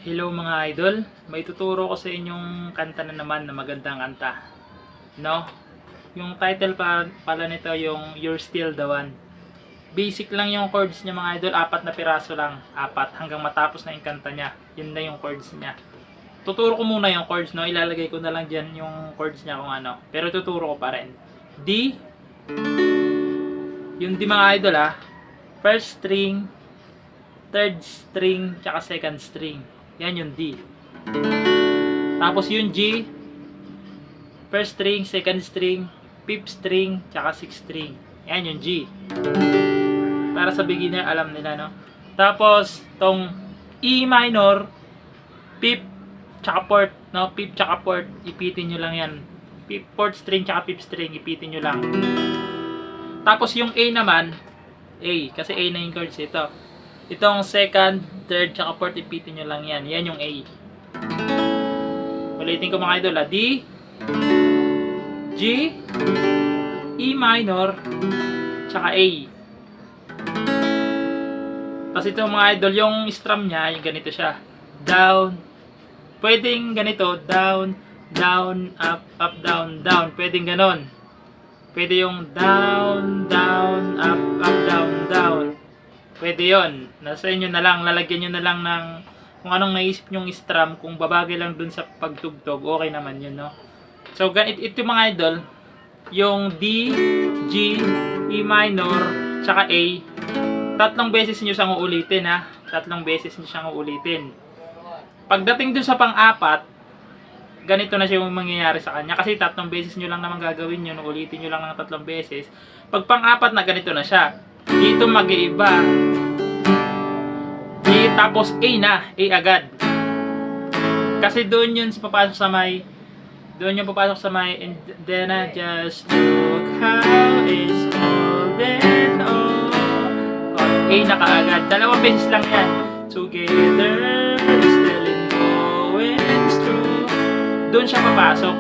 Hello mga idol, may tuturo ko sa inyong kanta na naman na magandang kanta. No? Yung title pala nito yung You're Still the One. Basic lang yung chords niya mga idol, 4 na piraso lang. 4 hanggang matapos na yung kanta niya. Yun na yung chords niya. Tuturo ko muna yung chords, no? Ilalagay ko na lang dyan yung chords niya kung ano. Pero tuturo ko pa rin. D, yung D mga idol first string, third string, tsaka second string. Yan yung D. Tapos yung G, first string, second string, fifth string, tsaka sixth string. Yan yung G. Para sa beginner, alam nila, no? Tapos, tong E minor, fifth, tsaka fourth, no? Fifth, tsaka fourth, ipitin nyo lang yan. Fourth string, tsaka fifth string, ipitin nyo lang. Tapos yung A naman, A, kasi A na yung chords ito. Itong second, third, tsaka fourth, ipitin nyo lang yan. Yan yung A. Ulitin ko mga idol, D, G, E minor, tsaka A. Tapos ito mga idol, yung strum nya, yung ganito siya. Down. Pwedeng ganito, down, down, up, down, down. Pwedeng ganon. Pwede yung down, down, up, down, down. Pwede yon. Nasa inyo na lang, lalagyan nyo na lang ng kung anong naisip nyong strum, kung babagay lang dun sa pagtugtog, okay naman yun, no? So, ito mga idol, yung D, G, E minor, tsaka A, 3 beses nyo siyang uulitin, 3 beses nyo siyang uulitin. Pagdating dun sa pang-4, ganito na siya yung mangyayari sa kanya. Kasi 3 beses nyo lang naman gagawin yun, ulitin nyo lang ng 3 beses. Pag pang-4 na, ganito na siya. Dito mag-iiba. D, tapos A na. A agad. Kasi doon yun papasok sa may, doon yung papasok sa may, and then I just look how it's holding on. A na kaagad. 2 beses lang yan. Together, still in going through. Doon siya papasok.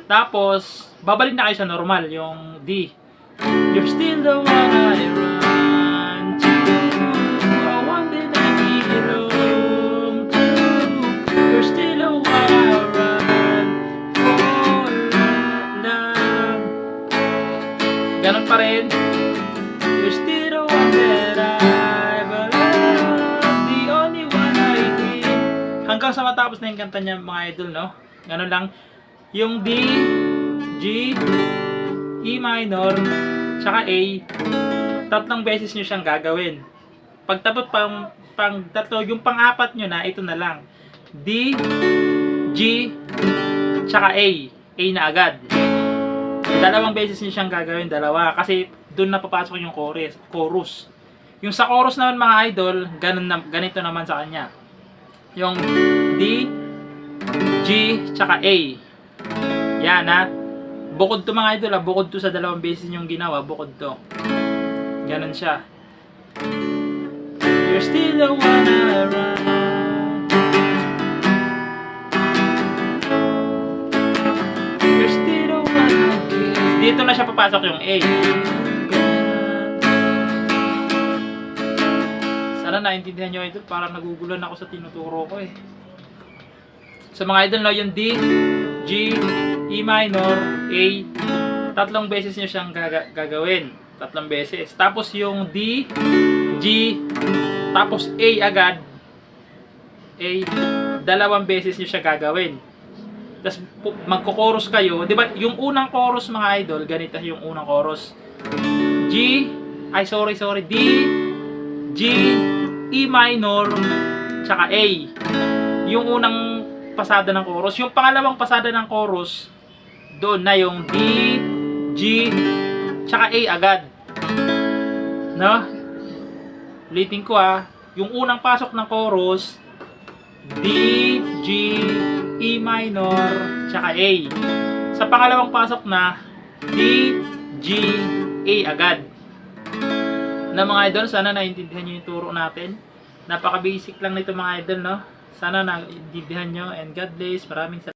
Tapos, babalik na kayo sa normal, yung D. You're still the one I run to. I want that I belong to. You're still the one I run for love. Ganon pa rin. You're still the one that I love. The only one I need. Hanggang sa matapos na yung kanta niya mga idol, no? Ganon lang. Yung D, G, E minor, tsaka A, 3 beses nyo siyang gagawin. Pagtapos pang 3, yung pang-4 nyo na, ito na lang. D, G, tsaka A. A na agad. 2 beses nyo siyang gagawin, 2. Kasi doon na papasok yung chorus. Yung sa chorus naman mga idol, ganito naman sa kanya. Yung D, G, tsaka A. Yan bukod to mga idol bukod to sa 2 beses yung ginawa, bukod to. Ganon siya. You're still the one I run. You're still the one I kiss. Dito na siya papasok yung A. Sana naintindihan nyo idol, parang nagugulan ako sa tinuturo ko Sa mga idol na yung D, G, E minor, A, 3 beses nyo siyang gagawin. 3 beses. Tapos yung D, G, tapos A agad. A, 2 beses nyo siya gagawin. Tapos magko-chorus kayo. Diba yung unang chorus mga idol, ganito yung unang chorus. D, G, E minor, tsaka A. Yung unang pasada ng chorus. Yung pangalawang pasada ng chorus, doon na yung D, G, tsaka A agad. No? Ulitin ko yung unang pasok ng chorus, D, G, E minor, tsaka A. Sa pangalawang pasok na, D, G, A agad. Na mga idol, sana naintindihan nyo yung turo natin. Napaka-basic lang nito mga idol, no? Sana naintindihan nyo, and God bless. Maraming salamat.